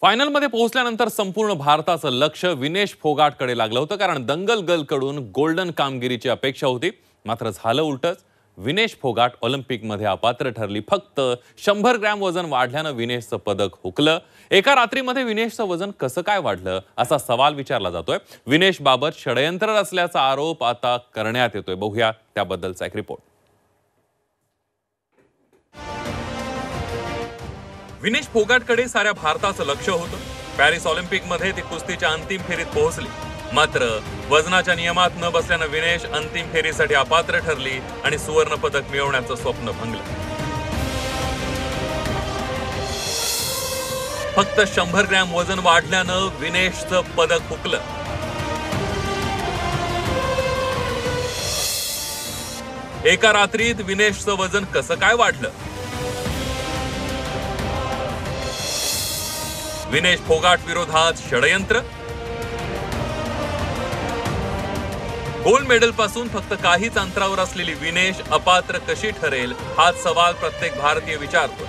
फायनलमध्ये पोहोचल्यानंतर संपूर्ण भारताचं लक्ष विनेश फोगाटकडे लागलं होतं, कारण दंगल गर्लकडून गोल्डन कामगिरीची अपेक्षा होती. मात्र झालं उलटच. विनेश फोगाट ऑलिम्पिकमध्ये अपात्र ठरली. फक्त 100 ग्रॅम वजन वाढल्यानं विनेशचं पदक हुकलं. एका रात्रीमध्ये विनेशचं वजन कसं काय वाढलं असा सवाल विचारला जातोय. विनेश बाबत षडयंत्र असल्याचा आरोप आता करण्यात येतोय. बघूया त्याबद्दलचा एक रिपोर्ट. विनेश फोगाटकडे साऱ्या भारताचं लक्ष होतं. पॅरिस ऑलिम्पिकमध्ये ती कुस्तीच्या अंतिम फेरीत पोहोचली. मात्र वजनाच्या नियमात न बसल्यानं विनेश अंतिम फेरीसाठी अपात्र ठरली आणि सुवर्ण पदक मिळवण्याचं स्वप्न भंगलं. फक्त 100 ग्रॅम वजन वाढल्यानं विनेशचं पदक हुकलं. एका रात्रीत विनेशचं वजन कसं काय वाढलं? विनेश फोगाट विरोधात षडयंत्र. गोल्ड मेडल पासून फक्त काहीच अंतरावर असलेली विनेश अपात्र कशी ठरेल हाच सवाल प्रत्येक भारतीय विचारतो.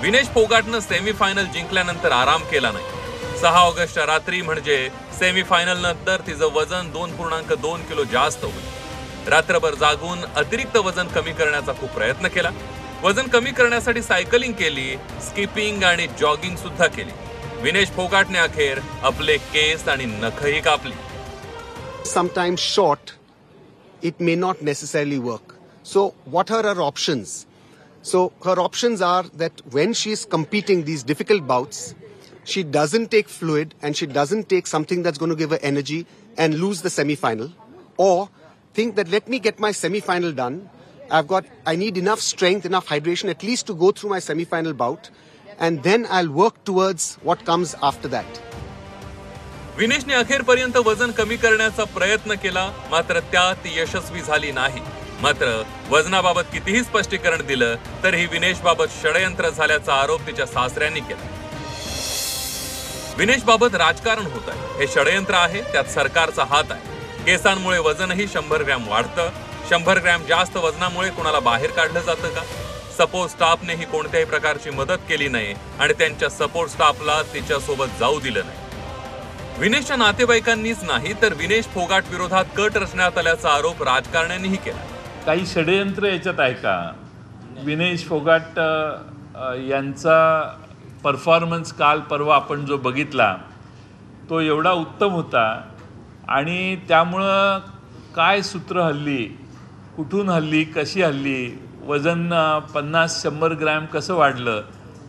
विनेश फोगाटनं सेमीफायनल जिंकल्यानंतर आराम केला नाही. 6 ऑगस्टच्या रात्री म्हणजे सेमीफायनल नंतर तिचं वजन 2.2 किलो जास्त होईल. रात्रभर जागून अतिरिक्त वजन कमी करण्याचा खूप प्रयत्न केला. वजन कमी करण्यासाठी सायकलिंग केली, स्किपिंग आणि जॉगिंग सुद्धा केली. विनेश फोगाटने अखेर आपले केस आणि नखही कापली. Sometimes short, it may not necessarily work. So what are her options? So her options are that when she is competing these difficult bouts, she doesn't take fluid and she doesn't take something that's going to give her energy and lose the semi-final, or think that let me get my semi-final done. I need enough strength, enough hydration at least to go through my semi-final bout, and then I'll work towards what comes after that. विनेशने अखेरपर्यंत वजन कमी करण्याचा प्रयत्न केला, मात्र त्यात यशस्वी झाली नाही. मात्र वजनाबाबत कितीही स्पष्टीकरण दिलं तरीही विनेशबाबत षडयंत्र झाल्याचा आरोप तिच्या सासऱ्यांनी केला. विनेशबाबत राजकारण होत आहे, हे षडयंत्र आहे, त्यात सरकारचा हात आहे. केसांमुळे वजनही 100 ग्रॅम वाढतं. 100 ग्रॅम जास्त वजनामुळे कोणाला बाहेर काढलं जातं का? सपोर्ट स्टाफनेही कोणत्याही प्रकारची मदत केली नाही आणि त्यांच्या सपोर्ट स्टाफला तिच्यासोबत जाऊ दिलं नाही. विनेशच्या नातेवाईकांनीच नाही तर विनेश फोगाट विरोधात कट रचण्यात आल्याचा आरोप राजकारण्यांनीही केला. काही षडयंत्र याच्यात आहे का? विनेश फोगाट यांचा परफॉर्मन्स काल परवा आपण जो बघितला तो एवढा उत्तम होता आणि त्यामुळं काय सूत्र हल्ली, कुठून हल्ली, कशी हल्ली, वजन 50-100 ग्रॅम कसं वाढलं,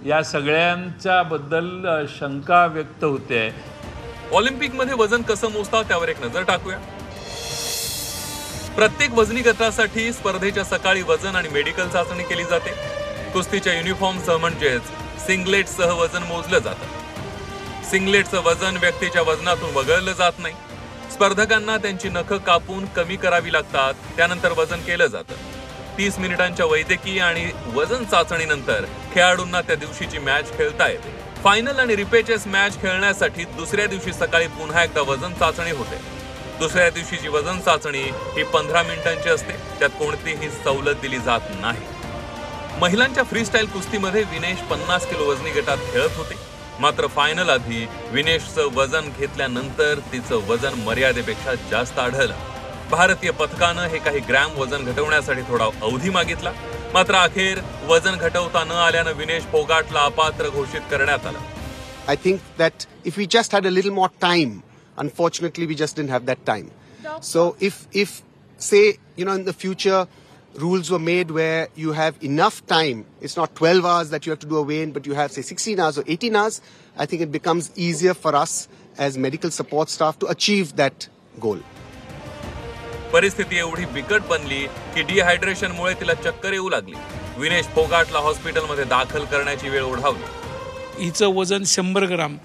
या सगळ्यांच्या बद्दल शंका व्यक्त होते. ऑलिम्पिकमध्ये वजन कसं मोजतात त्यावर एक नजर टाकूया. प्रत्येक वजनी गटासाठी स्पर्धेच्या सकाळी वजन आणि मेडिकल चाचणी केली जाते. कुस्तीच्या युनिफॉर्मसह म्हणजेच सिंगलेटसह वजन मोजलं जातं. सिंगलेटचं वजन व्यक्तीच्या वजनातून वगळलं जात नाही. स्पर्धकांना त्यांची नखं कापून कमी करावी लागतात. त्यानंतर वजन केलं जातं. 30 मिनिटांच्या वैद्यकीय आणि वजन चाचणीनंतर खेळाडूंना त्या दिवशीची मॅच खेळता येते. फायनल आणि रिपेचेस मॅच खेळण्यासाठी दुसऱ्या दिवशी सकाळी पुन्हा एकदा वजन चाचणी होते. दुसऱ्या दिवशीची वजन चाचणी ही 15 मिनिटांची असते. त्यात कोणतीही सवलत दिली जात नाही. महिलांच्या फ्रीस्टाईल कुस्तीमध्ये विनेश 50 किलो वजनी गटात खेळत होते. मात्र फायनल आधी विनेशचं वजन घेतल्यानंतर तिचं वजन मर्यादेपेक्षा जास्त आढळलं. भारतीय पथकानं हे काही ग्रॅम वजन घटवण्यासाठी थोडा अवधी मागितला. मात्र अखेर वजन घटवता न आल्यानं विनेश फोगाटला अपात्र घोषित करण्यात आलं. I think that if we just had a little more time, unfortunately we just didn't have that time. So if say in the future rules were made where you have enough time, it's not 12 hours that you have to do a weigh-in, but you have say 16 hours or 18 hours, I think it becomes easier for us as medical support staff to achieve that goal. परिस्थिती एवढी बिकट बनली की डिहायड्रेशनमुळे तिला चक्कर येऊ लागली. विनेश फोगाटला हॉस्पिटलमध्ये दाखल करण्याची वेळ ओढावली. हिचं वजन 100 ग्राम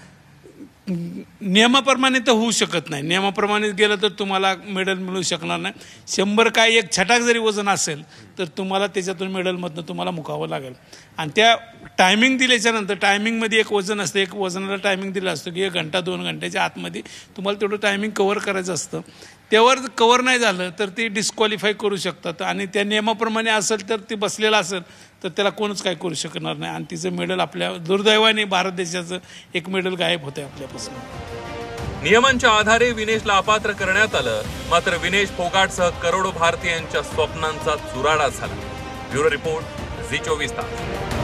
नियमाप्रमाणे तर होऊ शकत नाही. नियमाप्रमाणे गेलं तर तुम्हाला मेडल मिळू शकणार नाही. 100 काय एक छटाक जरी वजन असेल तर तुम्हाला त्याच्यातून मेडलमधनं तुम्हाला मुकावं लागेल. आणि त्या टायमिंग दिल्याच्यानंतर टायमिंगमध्ये एक वजन असतं, एक वजनाला टायमिंग दिलं असतं की 1 घंटा 2 घंट्याच्या आतमध्ये तुम्हाला तेवढं टायमिंग कव्हर करायचं असतं. त्यावर कव्हर नाही झालं तर ते डिस्क्वालिफाय करू शकतात आणि त्या नियमाप्रमाणे असेल तर ते बसलेलं असेल तर त्याला कोणच काय करू शकणार नाही आणि तिचं मेडल आपल्या दुर्दैवाने भारत देशाचं एक मेडल गायब होतं आपल्यापासून. नियमांच्या आधारे विनेशला अपात्र करण्यात आलं, मात्र विनेश फोगाटसह करोडो भारतीयांच्या स्वप्नांचा चुराडा झाला. ब्युरो रिपोर्ट, झी 24 तास.